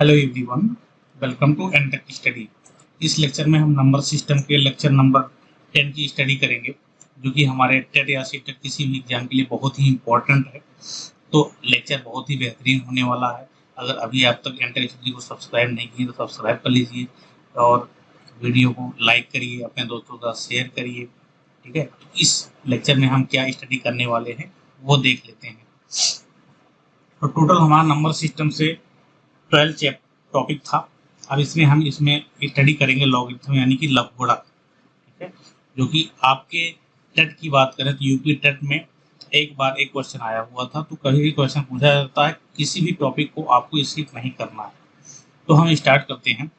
Hello everyone, welcome to Entech study. इस lecture में हम नंबर सिस्टम के लेक्चर नंबर 10 की स्टडी करेंगे, जो कि हमारे टेट या सीटेट किसी भी एग्जाम के लिए बहुत ही इम्पोर्टेंट है। तो लेक्चर बहुत ही बेहतरीन होने वाला है। अगर अभी आप तक एनटेक स्टडी को सब्सक्राइब नहीं किए तो सब्सक्राइब कर लीजिए और वीडियो को लाइक करिए, अपने दोस्तों का शेयर करिए। ठीक है, तो इस लेक्चर में हम क्या स्टडी करने वाले हैं वो देख लेते हैं। तो टोटल हमारा नंबर सिस्टम से 12 चैप्टर टॉपिक था। अब हम इसमें स्टडी करेंगे लॉगरिथम यानी कि लघुगणक। ठीक है, जो कि आपके टेट की बात करें तो यूपी टेट में एक बार एक क्वेश्चन आया हुआ था। तो कभी भी क्वेश्चन पूछा जाता है, किसी भी टॉपिक को आपको स्किप नहीं करना है। तो हम स्टार्ट करते हैं।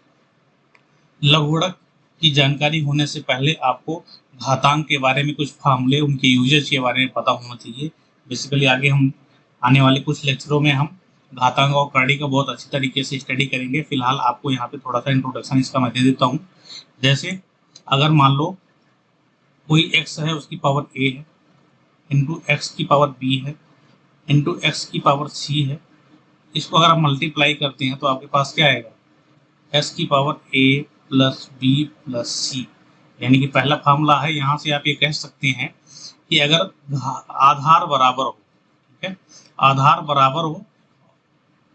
लघुगणक की जानकारी होने से पहले आपको घातांक के बारे में कुछ फार्मूले, उनके यूजेज के बारे में पता होना चाहिए। बेसिकली आगे हम आने वाले कुछ लेक्चरों में हम घातांक और कर्णी का बहुत अच्छी तरीके से स्टडी करेंगे। फिलहाल आपको यहाँ पे थोड़ा सा इंट्रोडक्शन इसका मैं दे देता हूँ। जैसे अगर मान लो कोई x है, उसकी पावर a है, इंटू एक्स की पावर b है, इंटू एक्स की पावर c है। इसको अगर आप मल्टीप्लाई करते हैं तो आपके पास क्या आएगा, s की power a plus b plus c। यानी कि पहला फार्मूला है, यहाँ से आप ये कह सकते हैं कि अगर आधार बराबर हो, ठीक है, आधार बराबर हो,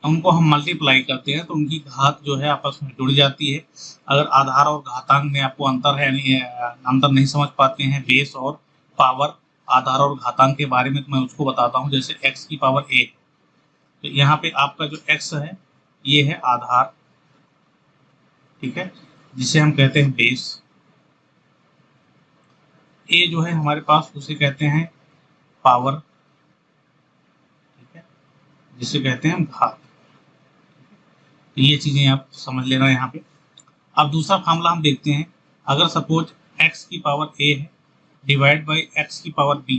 उनको हम मल्टीप्लाई करते हैं तो उनकी घात जो है आपस में जुड़ जाती है। अगर आधार और घातांक में आपको अंतर है, यानी अंतर नहीं समझ पाते हैं बेस और पावर, आधार और घातांक के बारे में, तो मैं उसको बताता हूँ। जैसे x की पावर a, तो यहाँ पे आपका जो x है ये है आधार, ठीक है, जिसे हम कहते हैं बेस। a जो है हमारे पास, उसे कहते हैं पावर, ठीक है, जिसे कहते हैं घात। तो ये चीजें आप समझ लेना यहाँ पे। अब दूसरा फार्मूला हम देखते हैं। अगर सपोज x की पावर a है डिवाइड बाई x की पावर b,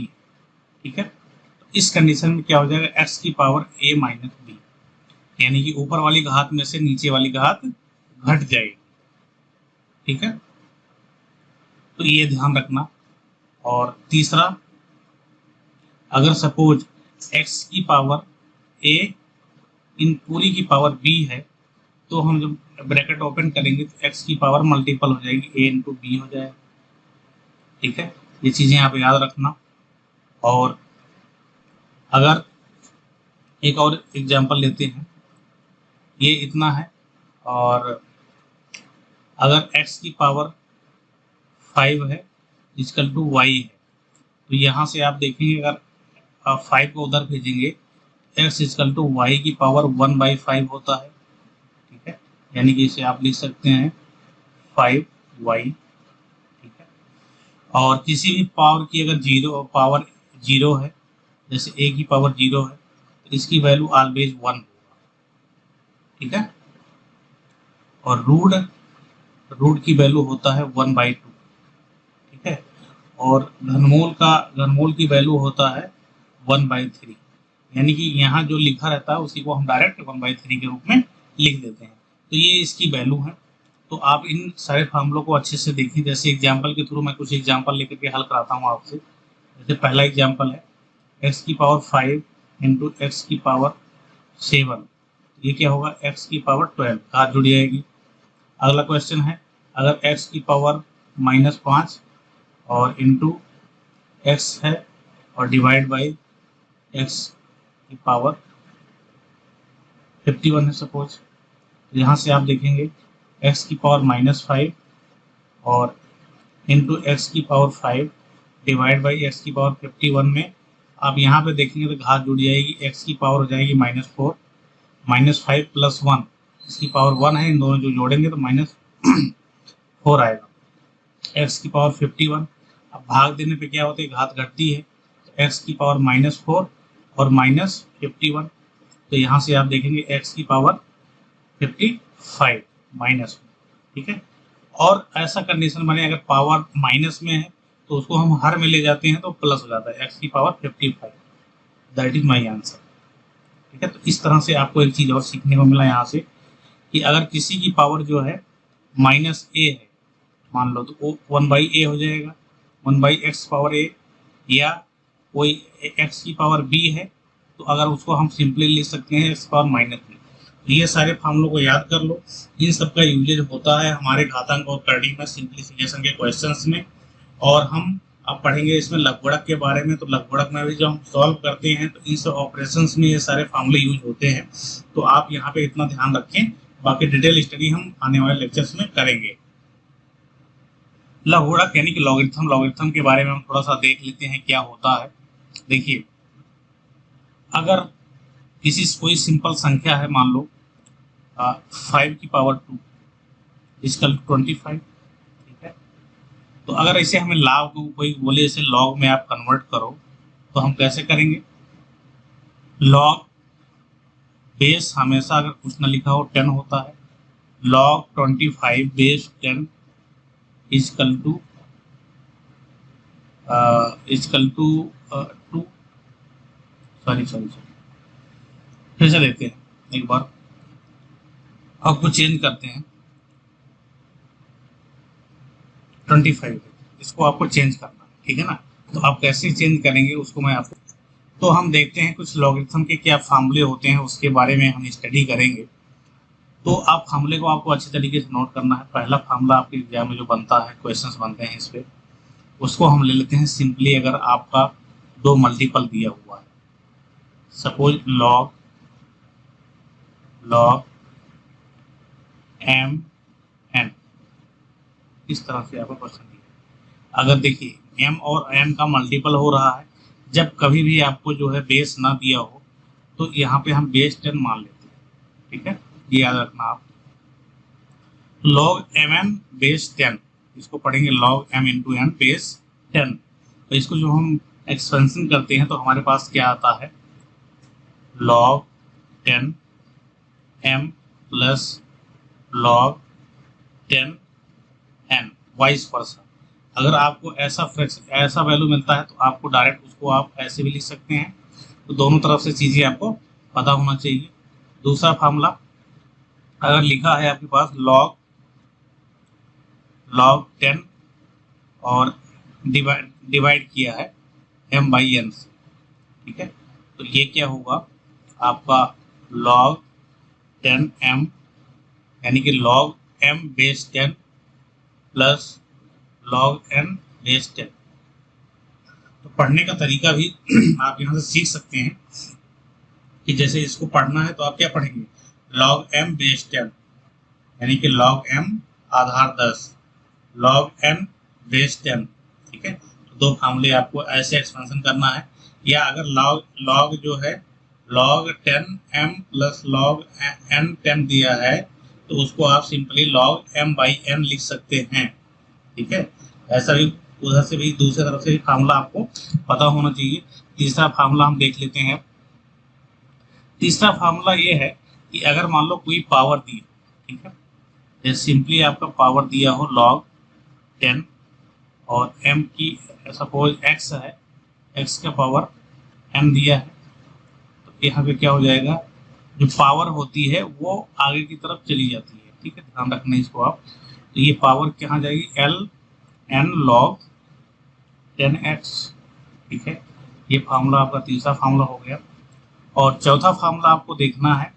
ठीक है, तो इस कंडीशन में क्या हो जाएगा, x की पावर a माइनस b, यानी कि ऊपर वाली घात में से नीचे वाली घात घट जाएगी। ठीक है, तो ये ध्यान रखना। और तीसरा, अगर सपोज x की पावर a इन पूरी की पावर b है, तो हम जब ब्रैकेट ओपन करेंगे तो x की पावर मल्टीपल हो जाएगी, a इंटू बी हो जाएगा। ठीक है, ये चीजें आप याद रखना। और अगर एक और एग्जांपल लेते हैं, ये इतना है, और अगर x की पावर 5 है इक्वल टू y है, तो यहाँ से आप देखेंगे अगर आप 5 को उधर भेजेंगे, x इक्वल टू y की पावर 1/5 होता है। ठीक है, यानी कि इसे आप लिख सकते हैं 5y। ठीक है, और किसी भी पावर की अगर पावर जीरो है, जैसे a की पावर 0 है, तो इसकी वैल्यू ऑलवेज 1 होगा। ठीक है, और रूट की वैल्यू होता है 1/2। ठीक है, और घनमूल की वैल्यू होता है 1/3। यानी कि यहाँ जो लिखा रहता है उसी को हम डायरेक्ट 1/3 के रूप में लिख देते हैं। तो ये इसकी वैल्यू है। तो आप इन सारे फार्मूलों को अच्छे से देखिए। जैसे एग्जाम्पल के थ्रू मैं कुछ एग्जाम्पल लेकर के हल कराता हूँ आपसे। जैसे पहला एग्जाम्पल है x की पावर 5 इंटू एक्स की पावर 7, ये क्या होगा, x की पावर 12, घात जुड़ जाएगी। अगला क्वेश्चन है, अगर x की पावर -5 और इंटू एक्स है और डिवाइड बाई एक्स की पावर 51 है सपोज, यहाँ से आप देखेंगे x की पावर -5 और इंटू एक्स की पावर 5 डिवाइड बाई एक्स की पावर 51 में आप यहाँ पे देखेंगे तो घात जुड़ जाएगी, x की पावर हो जाएगी -4, -5 प्लस 1, इसकी पावर 1 है, इन दोनों जो जोड़ेंगे तो -4 आएगा। x की पावर 51, अब भाग देने पे क्या होता है, घात घटती है, तो x की पावर -4 और -51, तो यहाँ से आप देखेंगे x की पावर 55 माइनस। ठीक है, और ऐसा कंडीशन बने अगर पावर माइनस में है तो उसको हम हर में ले जाते हैं तो प्लस हो जाता है, x की power 55। That is my answer. ठीक है, तो इस तरह से आपको एक चीज़ और सीखने को मिला यहाँ से कि अगर किसी की पावर जो है -a है मान लो, तो वो 1/a हो जाएगा, 1/x पावर a, या कोई x की पावर b है तो अगर उसको हम सिंपली लिख सकते हैं x पावर -b। ये सारे फार्मूलों को याद कर लो। इन सब का यूजेज होता है हमारे घातांक और करड़ी में, सिंप्लीफिकेशन के क्वेश्चंस में। और हम अब पढ़ेंगे इसमें लघुगणक के बारे में। तो लघुगणक में भी जब हम सॉल्व करते हैं तो इस ऑपरेशंस में ये सारे फार्मूले यूज होते हैं। तो आप यहाँ पे इतना ध्यान रखें, बाकी डिटेल स्टडी हम आने वाले लेक्चर्स में करेंगे। लघुगणक यानी कि लॉगरिथम, लॉगरिथम के बारे में हम थोड़ा सा देख लेते हैं क्या होता है। देखिए, अगर किसी कोई सिंपल संख्या है, मान लो 5 की पावर 2 इक्वल टू 25, ठीक है। तो अगर इसे हमें लॉग कोई बोले इसे लॉग में आप कन्वर्ट करो, तो हम कैसे करेंगे? लॉग बेस हमेशा अगर कुछ ना लिखा हो 10 होता है। Log 25 base 10 equal to 2। Sorry फिर से देते हैं एक बार, आपको चेंज करते हैं 25, इसको आपको चेंज करना, ठीक है ना। तो आप कैसे चेंज करेंगे उसको मैं आपको, तो हम देखते हैं कुछ लॉगरिथम के क्या फार्मूले होते हैं, उसके बारे में हम स्टडी करेंगे। तो आप फार्मूले को आपको अच्छी तरीके से नोट करना है। पहला फार्मूला आपके एग्जाम में जो बनता है, क्वेश्चंस बनते हैं इस पे, उसको हम ले लेते हैं सिंपली। अगर आपका 2 मल्टीपल दिया हुआ है, सपोज लॉग m n, इस तरह से आपका क्वेश्चन दिया। अगर देखिए m और n का मल्टीपल हो रहा है, जब कभी भी आपको जो है बेस ना दिया हो तो यहाँ पे हम बेस 10 मान लेते हैं, ठीक है, ये याद रखना आप। log mn बेस 10, इसको पढ़ेंगे log m into n base 10। तो इसको जो हम एक्सपेंशन करते हैं तो हमारे पास क्या आता है, log 10 m plus log 10 n, vice versa. अगर आपको ऐसा वैल्यू मिलता है तो आपको डायरेक्ट उसको आप ऐसे भी लिख सकते हैं। तो दोनों तरफ से चीज़ें आपको पता होना चाहिए। दूसरा फार्मूला, अगर लिखा है आपके पास log 10 और डिवाइड किया है m बाई n से, ठीक है, तो ये क्या होगा आपका log 10 m, यानी कि log m base 10 plus log n base 10। तो पढ़ने का तरीका भी आप यहाँ से सीख सकते हैं कि जैसे इसको पढ़ना है तो आप क्या पढ़ेंगे, log m बेस 10 यानी कि log m आधार 10 log n बेस 10, ठीक है। तो 2 फार्मूले आपको ऐसे एक्सपेंशन करना है। या अगर log जो है log 10 m plus log n 10 दिया है तो उसको आप simply log m by n लिख सकते हैं, ठीक है। ऐसा भी उधर से भी दूसरी तरफ से भी फार्मूला आपको पता होना चाहिए। तीसरा फार्मूला हम देख लेते हैं। तीसरा फार्मूला ये है कि अगर मान लो कोई पावर दी, ठीक है, जैसे सिंपली आपका पावर दिया हो log 10 और m की सपोज x है, x का पावर m दिया है, तो यहाँ पे क्या हो जाएगा, जो पावर होती है वो आगे की तरफ चली जाती है, ठीक है, ध्यान रखना इसको आप। तो ये पावर कहाँ जाएगी, l n log 10x, ठीक है। ये फार्मूला आपका तीसरा फार्मूला हो गया। और चौथा फार्मूला आपको देखना है,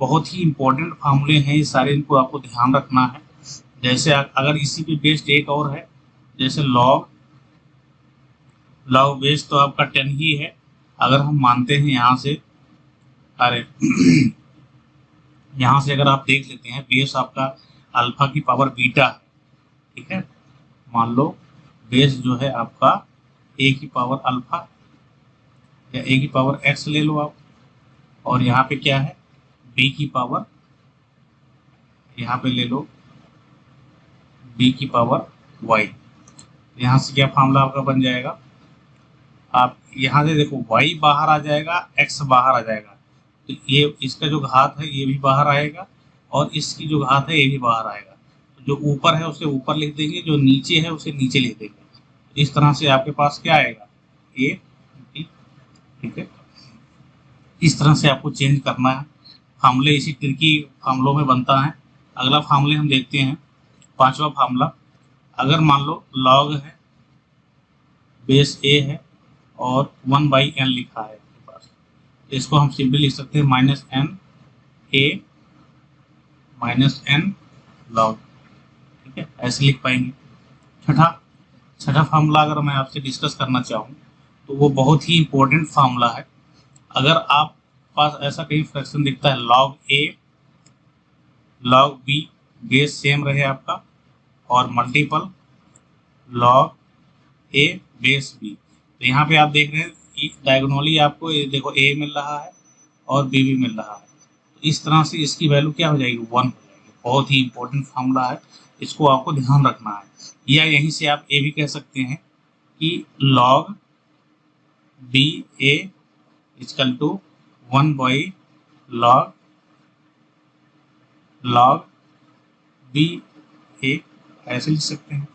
बहुत ही इंपॉर्टेंट फार्मूले हैं ये सारे, इनको आपको ध्यान रखना है। जैसे अगर इसी पे बेस्ड एक और है, जैसे log बेस्ड तो आपका 10 ही है। अगर हम मानते हैं यहाँ से, अरे यहाँ से अगर आप देख लेते हैं बेस आपका अल्फा की पावर बीटा है, ठीक है। मान लो बेस जो है आपका a की पावर अल्फा या a की पावर x ले लो आप, और यहाँ पे क्या है b की पावर, यहाँ पे ले लो b की पावर y। यहाँ से क्या फार्मूला आपका बन जाएगा, आप यहाँ से देखो y बाहर आ जाएगा, x बाहर आ जाएगा, तो ये इसका जो घात है ये भी बाहर आएगा और इसकी जो घात है ये भी बाहर आएगा। तो जो ऊपर है उसे ऊपर लिख देंगे, जो नीचे है उसे नीचे लिख देंगे। इस तरह से आपके पास क्या आएगा, a, ठीक है। इस तरह से आपको चेंज करना है। फार्मूले इसी ट्रिकी फार्मूलों में बनता है। अगला फार्मूले हम देखते हैं, पांचवा फार्मूला। अगर मान लो log है बेस a है और 1 बाई n लिखा है आपके पास, तो इसको हम सिंपली लिख सकते हैं -n a minus N log, ठीक है, ऐसे लिख पाएंगे। छठा फार्मूला अगर मैं आपसे डिस्कस करना चाहूँ तो वो बहुत ही इंपॉर्टेंट फार्मूला है। अगर आप पास ऐसा कहीं फ्रैक्शन दिखता है लॉग ए लॉग बी, बेस सेम रहे आपका, और मल्टीपल लॉग ए बेस बी, तो यहाँ पे आप देख रहे हैं डायगोनली आपको ये देखो ए मिल रहा है और बी भी मिल रहा है, तो इस तरह से इसकी वैल्यू क्या हो जाएगी, 1 हो जाएगी। बहुत ही इंपॉर्टेंट फार्मूला है, इसको आपको ध्यान रखना है। या यहीं से आप ये भी कह सकते हैं कि log B A equal to 1 by log B A, ऐसे लिख सकते हैं।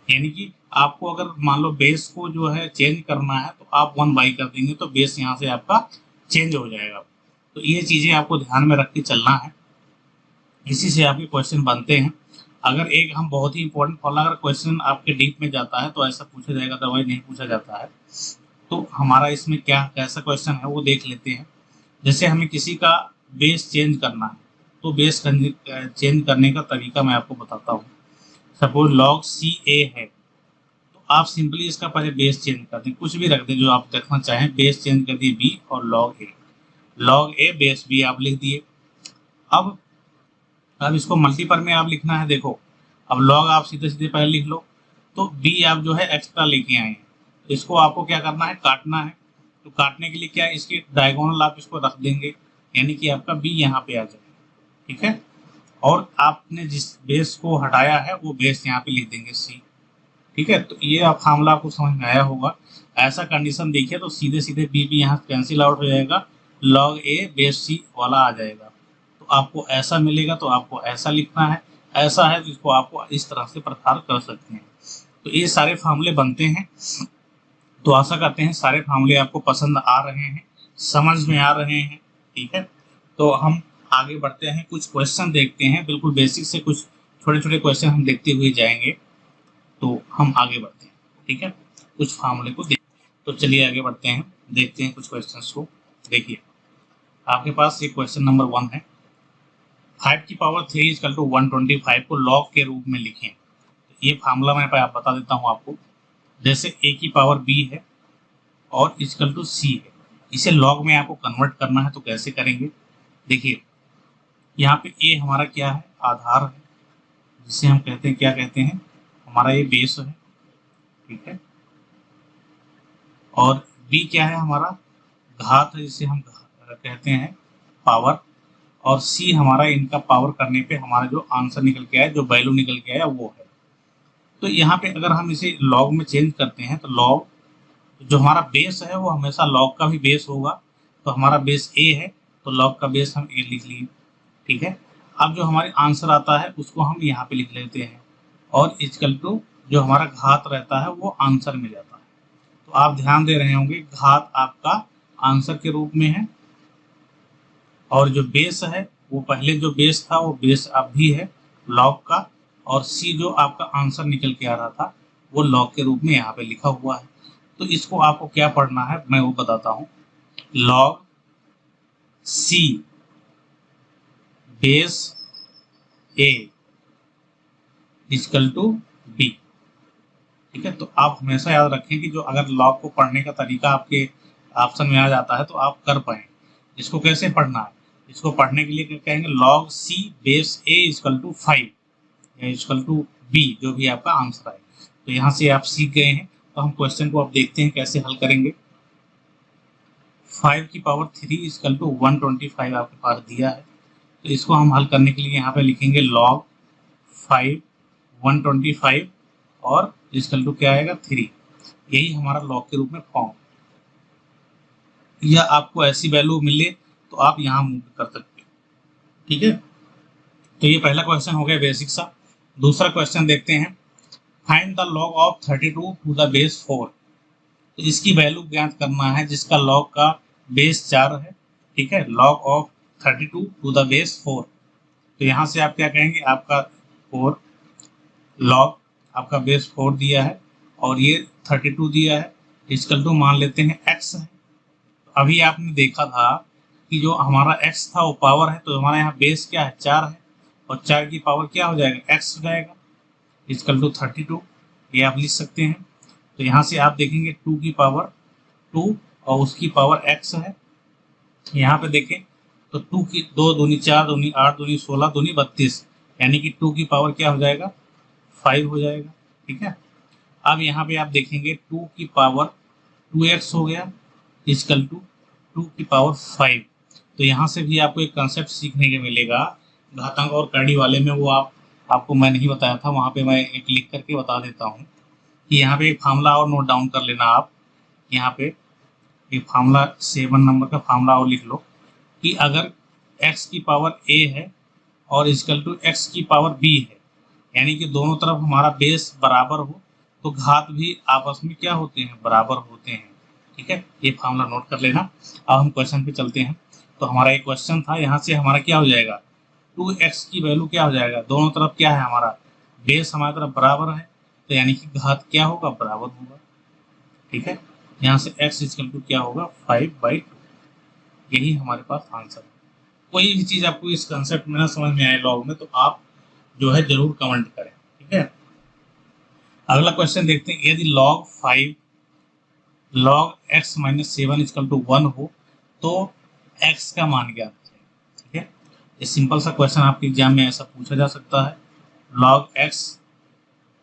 यानी कि आपको अगर मान लो बेस को जो है चेंज करना है तो आप 1 बाई कर देंगे तो बेस यहाँ से आपका चेंज हो जाएगा। तो ये चीज़ें आपको ध्यान में रख के चलना है, इसी से आपके क्वेश्चन बनते हैं। अगर एक हम बहुत ही इंपॉर्टेंट फॉर्मूला, अगर क्वेश्चन आपके डीप में जाता है तो ऐसा पूछा जाएगा, अदरवाइज नहीं पूछा जाता है। तो हमारा इसमें क्या कैसा क्वेश्चन है वो देख लेते हैं। जैसे हमें किसी का बेस चेंज करना है तो बेस चेंज करने का तरीका मैं आपको बताता हूँ। सपोज लॉग सी ए है, तो आप सिंपली इसका पहले बेस चेंज कर दें, कुछ भी रख दें जो आप देखना चाहें, बेस चेंज कर दिए बी और लॉग ए बेस बी आप लिख दिए। अब इसको मल्टीपल में आप लिखना है। देखो अब लॉग आप सीधे सीधे पहले लिख लो, तो बी आप जो है एक्स्ट्रा लेके आए हैं, तो इसको आपको क्या करना है, काटना है। तो काटने के लिए क्या है, इसके डायगोनल आप इसको रख देंगे, यानी कि आपका बी यहाँ पे आ जाएगा, ठीक है। और आपने जिस बेस को हटाया है वो बेस यहाँ पे लिख देंगे सी, ठीक है। तो ये आप फार्मूला आपको समझ में आया होगा। ऐसा कंडीशन देखिए तो सीधे सीधे बी भी यहाँ कैंसिल आउट हो जाएगा, लॉग ए बेस सी वाला आ जाएगा। तो आपको ऐसा मिलेगा तो आपको ऐसा लिखना है, ऐसा है तो इसको आपको इस तरह से प्रकार कर सकते हैं। तो ये सारे फार्मूले बनते हैं। तो आशा करते हैं सारे फार्मूले आपको पसंद आ रहे हैं, समझ में आ रहे हैं, ठीक है। तो हम आगे बढ़ते हैं, कुछ क्वेश्चन देखते हैं, बिल्कुल बेसिक से कुछ छोटे छोटे क्वेश्चन हम देखते हुए जाएंगे। तो हम आगे बढ़ते हैं, ठीक है, कुछ फार्मूले को देख। तो चलिए आगे बढ़ते हैं, देखते हैं कुछ क्वेश्चंस को। देखिए आपके पास ये क्वेश्चन नंबर 1 है, 5 की पावर 3 इक्वल टू 125 को लॉग के रूप में लिखें। तो ये फार्मूला मैं बता देता हूँ आपको। जैसे a की पावर b है और इक्वल टू c है, इसे लॉग में आपको कन्वर्ट करना है, तो कैसे करेंगे। देखिए यहाँ पे a हमारा क्या है, आधार है, जिसे हम कहते हैं क्या कहते हैं, हमारा ये बेस है, ठीक है। और b क्या है, हमारा घात है, जिसे हम कहते हैं पावर। और c हमारा इनका पावर करने पे हमारा जो आंसर निकल के आया, जो वैल्यू निकल के आया वो है। तो यहाँ पे अगर हम इसे लॉग में चेंज करते हैं तो लॉग जो हमारा बेस है वो हमेशा लॉग का भी बेस होगा। तो हमारा बेस a है तो लॉग का बेस हम a लिख लिए, ठीक है। अब जो हमारे आंसर आता है उसको हम यहाँ पे लिख लेते हैं, और इक्वल टू जो हमारा घात रहता है वो आंसर में जाता है। तो आप ध्यान दे रहे होंगे, घात आपका आंसर के रूप में है, और जो बेस है वो पहले जो बेस था वो बेस अब भी है लॉग का, और सी जो आपका आंसर निकल के आ रहा था वो लॉग के रूप में यहाँ पे लिखा हुआ है। तो इसको आपको क्या पढ़ना है मैं वो बताता हूँ। Log C base A equal to B, ठीक है। तो आप हमेशा याद रखें कि जो अगर लॉग को पढ़ने का तरीका आपके ऑप्शन में आ जाता है तो आप कर पाए। इसको कैसे पढ़ना है, इसको पढ़ने के लिए क्या कहेंगे, log C base A equal to 5 या इक्वल टू बी, जो भी आपका आंसर है। तो यहाँ से आप सीख गए हैं। तो हम क्वेश्चन को अब देखते हैं कैसे हल करेंगे। 5 की पावर 3 इक्वल टू 125 आपके पास दिया है, तो इसको हम हल करने के लिए यहाँ पे लिखेंगे लॉग 5 125 और इक्वल टू क्या आएगा 3। यही हमारा लॉग के रूप में फॉर्म, या आपको ऐसी वैल्यू मिले तो आप यहाँ मूव कर सकते हो, ठीक है। तो ये पहला क्वेश्चन हो गया बेसिक सा। दूसरा क्वेश्चन देखते हैं, find the log of 32 to the base 4। तो इसकी वैल्यू ज्ञात करना है जिसका लॉग का बेस 4 है, ठीक है। Log of 32 to the base 4, तो यहाँ से आप क्या कहेंगे, आपका 4 लॉग आपका बेस 4 दिया है और ये 32 दिया है, इक्वल टू मान लेते हैं x है। अभी आपने देखा था कि जो हमारा x था वो पावर है, तो हमारा यहाँ बेस क्या है 4 है, और 4 की पावर क्या हो जाएगा, x हो जाएगा, इक्वल टू 32, ये आप लिख सकते हैं। तो यहाँ से आप देखेंगे 2 की पावर 2 और उसकी पावर x है। यहाँ पे देखें तो 2 की 2 दूनी 4 दूनी 8 दूनी 16 दूनी 32, यानी कि 2 की पावर क्या हो जाएगा, 5 हो जाएगा। ठीक है, अब यहाँ पे आप देखेंगे 2 की पावर 2x हो गया इक्वल टू 2 की पावर 5। तो यहाँ से भी आपको एक कंसेप्ट सीखने के मिलेगा घातांक और कड़ी वाले में, वो आपको मैं नहीं बताया था, वहाँ पे मैं एक लिख करके बता देता हूँ कि यहाँ पे एक फार्मूला और नोट डाउन कर लेना आप। यहाँ पे एक फार्मूला 7 नंबर का फार्मूला और लिख लो कि अगर x की पावर a है और इक्वल टू x की पावर b है, यानी कि दोनों तरफ हमारा बेस बराबर हो तो घात भी आपस में क्या होते हैं, बराबर होते हैं। ठीक है, ये फार्मूला नोट कर लेना। अब हम क्वेश्चन पे चलते हैं। तो हमारा एक क्वेश्चन था, यहाँ से हमारा क्या हो जाएगा, 2x की वैल्यू क्या हो जाएगा, दोनों तरफ क्या है, हमारा बेस हमारी तरफ बराबर है, तो यानी कि घात क्या होगा, बराबर होगा। ठीक है, यहाँ से x इक्वल टू क्या होगा, 5/2। यही हमारे पास आंसर है। कोई भी चीज़ आपको इस कंसेप्ट में ना समझ में आए लॉग में, तो आप जो है जरूर कमेंट करें। ठीक है, अगला क्वेश्चन देखते हैं। यदि log 5 log x minus 7 equal to 1 हो तो x का मान ज्ञात है। ठीक है, ये सिंपल सा क्वेश्चन आपके एग्जाम में ऐसा पूछा जा सकता है। log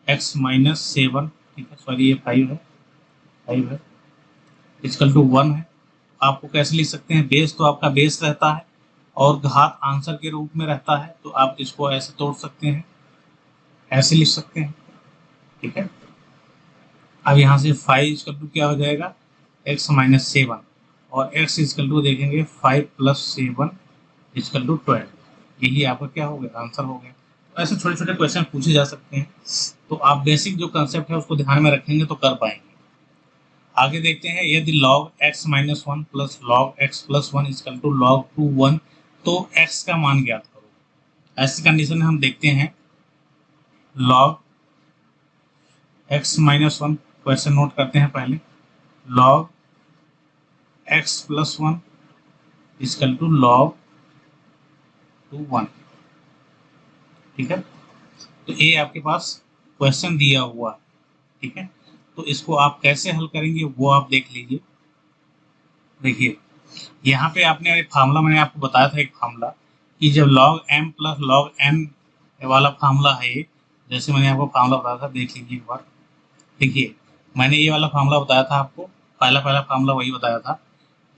x माइनस 7, ठीक है, सॉरी ये 5 है इक्वल टू 1 है। आपको कैसे लिख सकते हैं, बेस तो आपका बेस रहता है और घात आंसर के रूप में रहता है, तो आप इसको ऐसे तोड़ सकते हैं, ऐसे लिख सकते हैं। ठीक है, अब यहाँ से 5 इक्वल टू क्या हो जाएगा, x माइनस 7 और x इक्वल टू देखेंगे 5 प्लस 7 इक्वल टू 12। यही आपका क्या हो गया, आंसर हो गया। तो ऐसे छोटे छोटे क्वेश्चन पूछे जा सकते हैं, तो आप बेसिक जो कंसेप्ट है उसको ध्यान में रखेंगे तो कर पाएंगे। आगे देखते हैं। यदि log x minus 1 plus log x plus 1 equal to log 2 1 तो x का मान ज्ञात करो। ऐसी कंडीशन में हम देखते हैं log x minus 1, question note करते हैं पहले, log x plus 1 equal to log 2 1। ठीक है, तो ये आपके पास क्वेश्चन दिया हुआ है। ठीक है, तो इसको आप कैसे हल करेंगे वो आप देख लीजिए। देखिए यहाँ पे आपने फार्मूला मैंने आपको बताया था, एक फार्मूला कि जब log m plus log n वाला फार्मूला है, जैसे मैंने आपको फार्मूला बताया था, देख लीजिए एक बार। देखिए मैंने ये वाला फार्मूला बताया था आपको, पहला फार्मूला वही बताया था।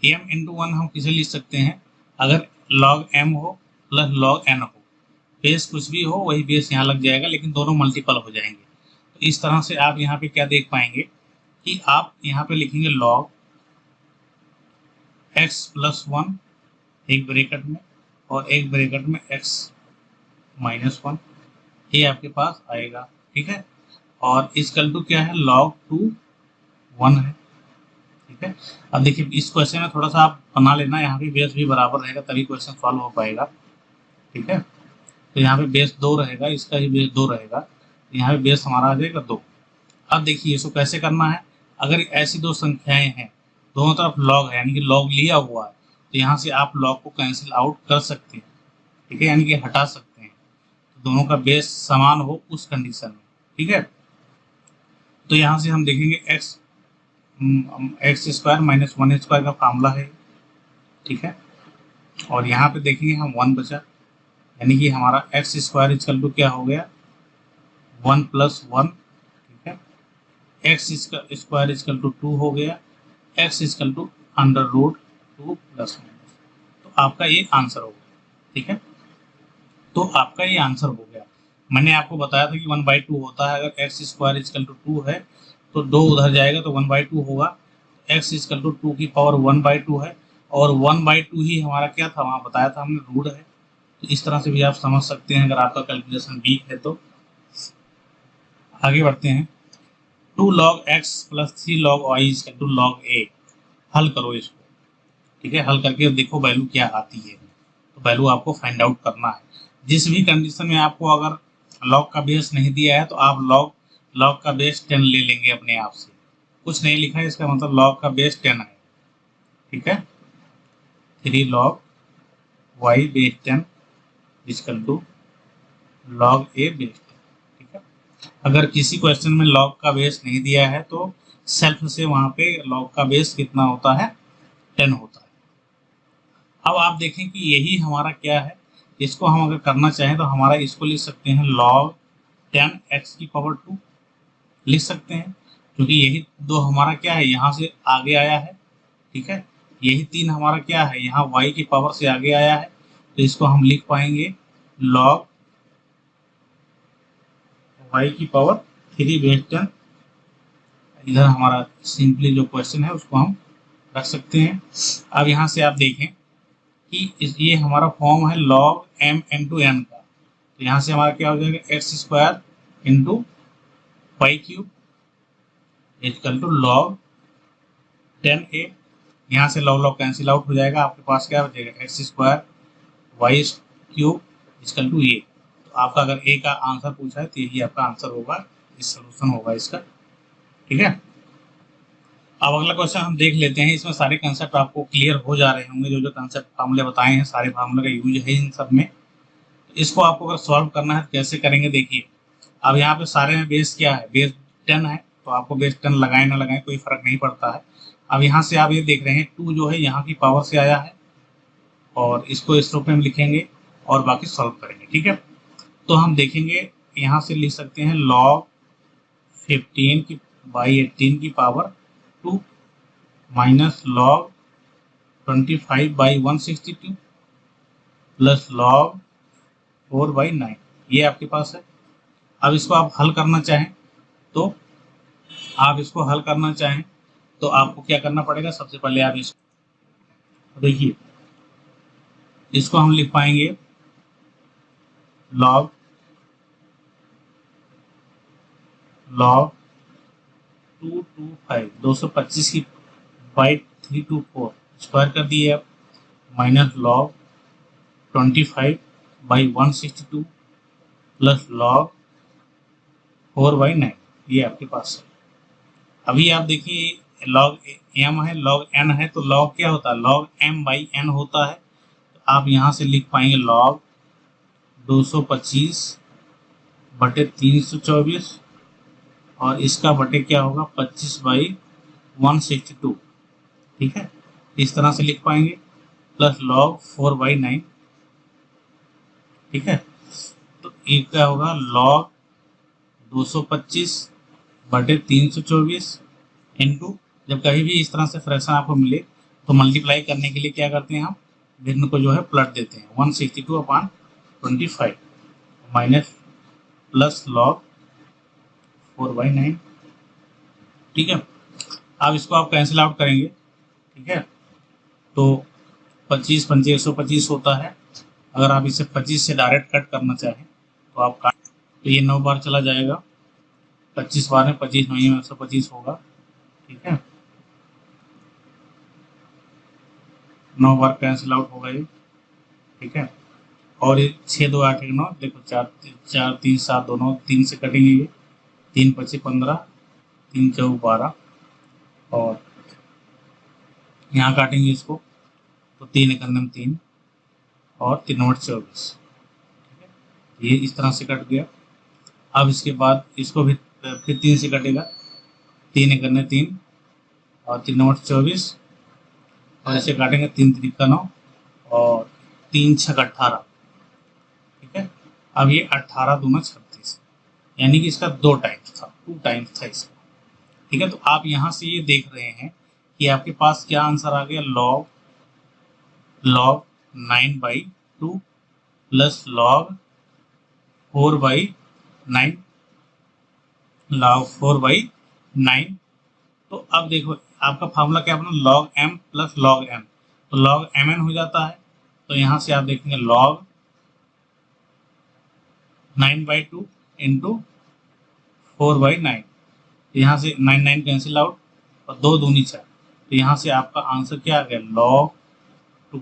m इंटू 1 हम किसे लिख सकते हैं, अगर log m हो प्लस log n हो, बेस कुछ भी हो वही बेस यहाँ लग जाएगा, लेकिन दोनों मल्टीपल हो जाएंगे। तो इस तरह से आप यहाँ पे क्या देख पाएंगे कि आप यहाँ पे लिखेंगे log x प्लस 1 एक ब्रैकेट में और एक ब्रैकेट में x माइनस 1, ये आपके पास आएगा। ठीक है, और इक्वल टू क्या है, log 2 1 है। ठीक है, अब देखिए इस क्वेश्चन में थोड़ा सा आप बना लेना, यहाँ पे बेस भी बराबर रहेगा तभी क्वेश्चन सॉल्व हो पाएगा। ठीक है, तो यहाँ पे बेस 2 रहेगा, इसका ही बेस 2 रहेगा, यहाँ पे बेस हमारा आ जाएगा 2। अब देखिए इसको कैसे करना है, अगर ऐसी दो संख्याएं हैं दोनों तरफ log है, यानी कि log लिया हुआ है, तो यहाँ से आप log को कैंसिल आउट कर सकते हैं। ठीक है, यानी कि हटा सकते हैं, तो दोनों का बेस समान हो उस कंडीशन में। ठीक है, तो यहाँ से हम देखेंगे एक्स स्क्वायर माइनस 1 स्क्वायर का फार्मूला है। ठीक है, और यहाँ पे देखेंगे हम 1 बचा, यानी कि हमारा एक्स स्क्वायर इक्वल टू क्या हो गया, 1 प्लस 1। ठीक है, एक्स स्क्वायर इक्वल टू 2 हो गया, X equal to under root 2 plus 1। तो आपका ये आंसर हो गया। ठीक है, तो आपका ये आंसर हो गया। मैंने आपको बताया था कि 1/2 होता है, अगर एक्स स्क्वायर इक्वल टू 2 है तो 2 उधर जाएगा तो 1/2 होगा। एक्स इक्वल टू 2 की पावर 1/2 है, और 1/2 ही हमारा क्या था, वहाँ बताया था हमने, रूट है। तो इस तरह से भी आप समझ सकते हैं अगर आपका कैलकुलेशन वीक है तो। आगे बढ़ते हैं। 2 log x plus 3 log y equal to log a, हल करो इसको। ठीक है, हल करके देखो वैल्यू क्या आती है, तो वैल्यू आपको फाइंड आउट करना है। जिस भी कंडीशन में आपको अगर log का बेस नहीं दिया है तो आप log का बेस 10 ले लेंगे अपने आप से, कुछ नहीं लिखा है इसका मतलब log का बेस 10 है। ठीक है, 3 log y base 10 equal to log a base 10, ठीक है। अगर किसी क्वेश्चन में log का बेस नहीं दिया है तो सेल्फ से वहां पे log का बेस कितना होता है, 10 होता है। अब आप देखें कि यही हमारा क्या है, इसको हम अगर करना चाहें तो हमारा इसको लिख सकते हैं log 10 x की पावर 2 लिख सकते हैं, क्योंकि यही दो हमारा क्या है, यहाँ से आगे आया है, ठीक है। यही 3 हमारा क्या है, यहाँ y की पावर से आगे आया है, तो इसको हम लिख पाएंगे log y की पावर 3 बेस 10। इधर हमारा सिंपली जो क्वेश्चन है उसको हम रख सकते हैं। अब यहाँ से आप देखें कि ये हमारा फॉर्म है log m इंटू एन का, तो यहाँ से हमारा क्या हो जाएगा, X square into Y cube equal to log 10a। यहाँ से log log कैंसिल आउट हो जाएगा, आपके पास क्या बचेगा, X square Y cube equal to A. तो आपका अगर ए का आंसर पूछा है तो यही आपका आंसर होगा, इस सोल्यूशन होगा इसका, ठीक है। अब अगला क्वेश्चन हम देख लेते हैं। इसमें सारे कंसेप्ट आपको क्लियर हो जा रहे होंगे, जो जो कंसेप्ट फार्मूले बताए हैं सारे फार्मूले का यूज है इन सब में। इसको आपको अगर सॉल्व करना है तो कैसे करेंगे, देखिए। अब यहाँ पे सारे में बेस क्या है, बेस 10 है, तो आपको बेस 10 लगाए ना लगाए कोई फर्क नहीं पड़ता है। अब यहाँ से आप ये देख रहे हैं 2 जो है यहाँ की पावर से आया है, और इसको इस रूप में लिखेंगे और बाकी सॉल्व करेंगे, ठीक है। तो हम देखेंगे यहाँ से लिख सकते हैं log 15 की बाई 18 की power 2 minus log 25 by 162 plus log 4 by 9, ये आपके पास है। अब इसको आप हल करना चाहें तो आपको क्या करना पड़ेगा, सबसे पहले आप इसको देखिए, इसको हम लिख पाएंगे log 225 की बाई 324 स्क्वायर कर दिए आप, minus log 25 by 162 plus log 4 by 9, ये आपके पास है। अभी आप देखिए log m है, log n है, तो log क्या होता है, log m बाई n होता है। तो आप यहाँ से लिख पाएंगे log 225 बटे 324 और इसका बटे क्या होगा 25 बाई 162, ठीक है। इस तरह से लिख पाएंगे, प्लस log 4 बाई 9, ठीक है। तो ये क्या होगा, log 225 बटे 324 इंटू, जब कहीं भी इस तरह से फ्रैक्शन आपको मिले तो मल्टीप्लाई करने के लिए क्या करते हैं, हम भिन्न को जो है पलट देते हैं, 162 upon 25 minus plus log 4 by 9, ठीक है। अब इसको आप कैंसिल आउट करेंगे, ठीक है। तो 25 पंजे 125 होता है। अगर आप इसे 25 से डायरेक्ट कट करना चाहें तो आप काट, तो ये 9 बार चला जाएगा, 25 बार में 25 नहीं में 125 होगा, ठीक है। 9 बार कैंसिल आउट होगा ये, ठीक है। और ये 6 2 8 1 9, देखो 4 4 3 7 2 9, 3 से कटेंगे ये, 3 25 15, 3 4 12 और यहाँ काटेंगे इसको तो 3 1 3 और 3 9 24, ठीक है। ये इस तरह से कट गया। अब इसके बाद इसको भी फिर 3 से कटेगा, 3 1 3 और 3 9 24 और इसे काटेंगे 3 3 का 9 और 3 6 18, ठीक है। अब ये 18 दूना 36, यानी कि इसका 2 टाइम्स था इसका, ठीक है। तो आप यहाँ से ये देख रहे हैं कि आपके पास क्या आंसर आ गया, log 9 by 2 plus log 4 by 9, log 4 by 9। तो अब देखो आपका फार्मूला क्या बना, log m plus log n, तो log mn हो जाता है। तो यहाँ से आप देखेंगे log 9 बाई 2 इंटू 4 बाई 9, यहाँ से 9 9 कैंसिल आउट और 2 दूनी 4, तो यहाँ से आपका आंसर क्या आ गया, log 2,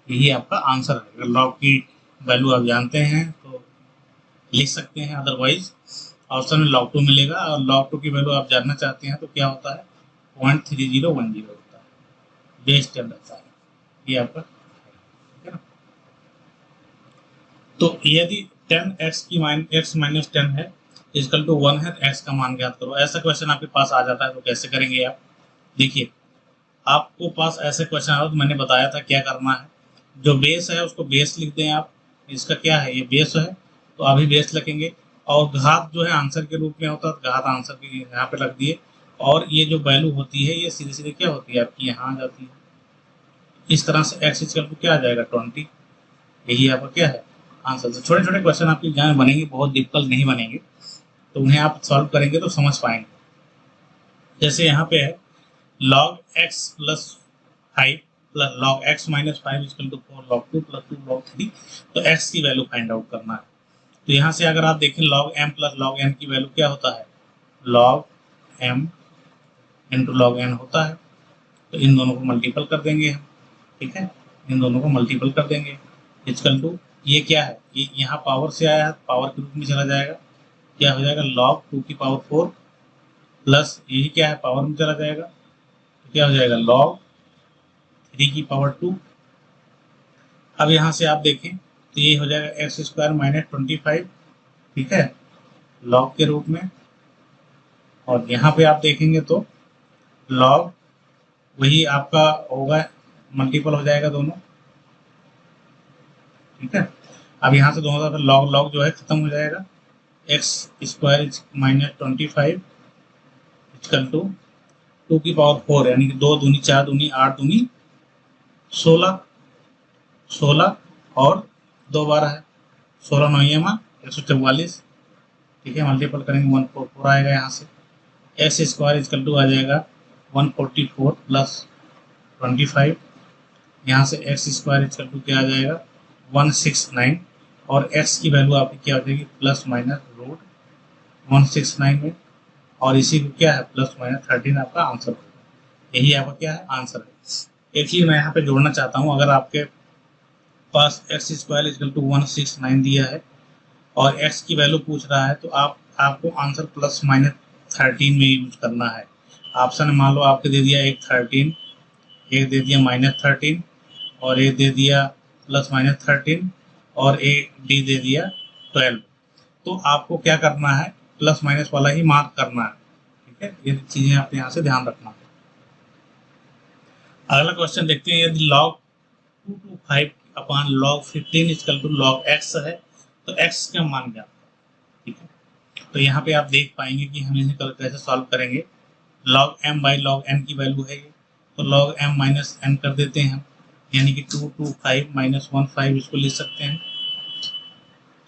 यही आपका आंसर है। अगर log की वैल्यू आप जानते हैं तो लिख सकते हैं, अदरवाइज ऑप्शन में log 2 मिलेगा, और log 2 की वैल्यू आप जानना चाहते हैं तो क्या होता है, 0.3010 होता है, बेस 10 रहता है, ये आपका, ठीक है ना। तो यदि 10x की x माइनस 10 है इक्वल टू 1 है, तो x का मान ज्ञात करो। ऐसा क्वेश्चन आपके पास आ जाता है तो कैसे करेंगे आप? देखिए, आपको पास ऐसे क्वेश्चन आ रहा तो मैंने बताया था क्या करना है। जो बेस है उसको बेस लिख दें आप। इसका क्या है, ये बेस है तो अभी बेस लिखेंगे, और घात जो है आंसर के रूप में होता है, तो घात आंसर के यहाँ पे रख दिए, और ये जो वैल्यू होती है ये सीधे सीधे क्या होती है आपकी यहाँ आ जाती है। इस तरह से x इक्वल टू क्या आ जाएगा 20। यही आपका क्या है आंसर। तो छोटे छोटे क्वेश्चन आपके एग्जाम में बनेंगे, बहुत डिफिकल्ट नहीं बनेंगे, तो उन्हें आप सॉल्व करेंगे तो समझ पाएंगे। जैसे यहाँ पे है log x plus 5 plus log x minus 5 equal to 4 log 2 plus 2 log 3, तो x की वैल्यू फाइंड आउट करना है। तो यहाँ से अगर आप देखें log m plus log n की वैल्यू क्या होता है, log m into log n होता है। तो इन दोनों को मल्टीपल कर देंगे हम, ठीक है, इन दोनों को मल्टीपल कर देंगे इक्वल टू, ये क्या है, ये यहाँ पावर से आया है, पावर के रूप में चला जाएगा, क्या हो जाएगा log 2 की पावर 4 प्लस यही क्या है पावर में चला जाएगा, तो क्या हो जाएगा log 3 की पावर 2। अब यहाँ से आप देखें तो ये हो जाएगा एक्स स्क्वायर माइनस 25, ठीक है, log के रूप में। और यहाँ पे आप देखेंगे तो log वही आपका होगा, मल्टीपल हो जाएगा दोनों, ठीक है। अब यहाँ से दोनों तरफ log log जो है खत्म हो जाएगा, X square minus 25 equal to 2 की पावर 4, यानी कि 2 दूनी 4 दूनी 8 दूनी 16, 16 और 2 12 है, 16 9 144, ठीक है, मल्टीपल करेंगे 144 आएगा यहाँ से। एक्स स्क्वायर इक्वल टू आ जाएगा 144 प्लस 25, यहाँ से एक्स स्क्वायर इक्वल टू क्या आ जाएगा 169, और एक्स की वैल्यू आपकी क्या हो जाएगी प्लस माइनस रूट 169 में, और इसी को क्या है प्लस माइनस 13 आपका आंसर होगा। यही आपका क्या है आंसर है। एक चीज मैं यहाँ पे जोड़ना चाहता हूँ, अगर आपके पास एक्स स्क्वायर इक्वल टू 169 दिया है और एक्स की वैल्यू पूछ रहा है, तो आपको आंसर प्लस माइनस 13 में यूज करना है। ऑप्शन मान लो आपके दे दिया एक 13, एक दे दिया माइनस 13, और एक दे दिया प्लस माइनस 13, और एक डी दे दिया 12। तो आपको क्या करना है, प्लस माइनस वाला ही मार्क करना है, ठीक है। ये चीजें आप यहाँ से ध्यान रखना। अगला क्वेश्चन देखते हैं, यदि log 225 upon log 15 equal to log x है, तो x का मान क्या, ठीक है। तो यहाँ पे आप देख पाएंगे कि हम इन्हें कैसे सॉल्व करेंगे। log m by log n की वैल्यू है ये, तो log m माइनस n कर देते हैं हम, यानी कि 225 माइनस 15 इसको लिख सकते हैं,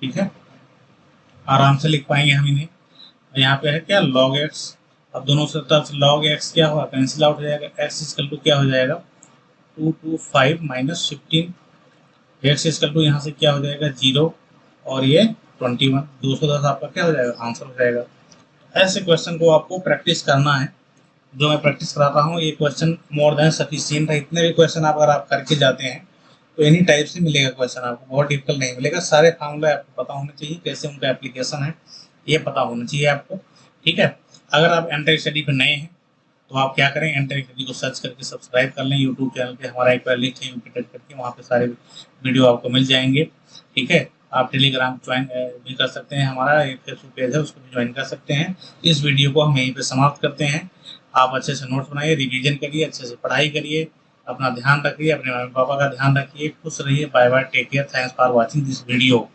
ठीक है, आराम से लिख पाएंगे हम इन्हें। यहाँ पे है क्या log x, अब दोनों से तरफ log x क्या होगा कैंसिल आउट हो जाएगा, x इक्वल टू क्या हो जाएगा 225 माइनस 15, x इक्वल टू यहाँ से क्या हो जाएगा 0, और ये 21, 210 आपका क्या हो जाएगा आंसर हो जाएगा। ऐसे क्वेश्चन को आपको प्रैक्टिस करना है, जो मैं प्रैक्टिस कराता हूँ। ये क्वेश्चन मोर देन सफिशिएंट है। इतने भी क्वेश्चन आप अगर आप करके जाते हैं तो एनी टाइप से मिलेगा क्वेश्चन, आपको बहुत डिफिकल्ट नहीं मिलेगा। सारे फार्मूले आपको पता होने चाहिए, कैसे उनका एप्लीकेशन है ये पता होना चाहिए आपको, ठीक है। अगर आप एंट्री स्टडी पे नए हैं तो आप क्या करें, एंट्री स्टडी को सर्च करके सब्सक्राइब कर लें। यूट्यूब चैनल पे हमारा एक बार लिंक है, यूपी टच करके वहाँ पे सारे वीडियो आपको मिल जाएंगे, ठीक है। आप टेलीग्राम ज्वाइन भी कर सकते हैं, हमारा एक फेसबुक पेज है उसको भी ज्वाइन कर सकते हैं। इस वीडियो को हम यहीं पे समाप्त करते हैं। आप अच्छे से नोट्स बनाइए, रिवीजन करिए, अच्छे से पढ़ाई करिए, अपना ध्यान रखिए, अपने मम्मी पापा का ध्यान रखिए, खुश रहिए। Bye bye, take care, thanks for watching this video.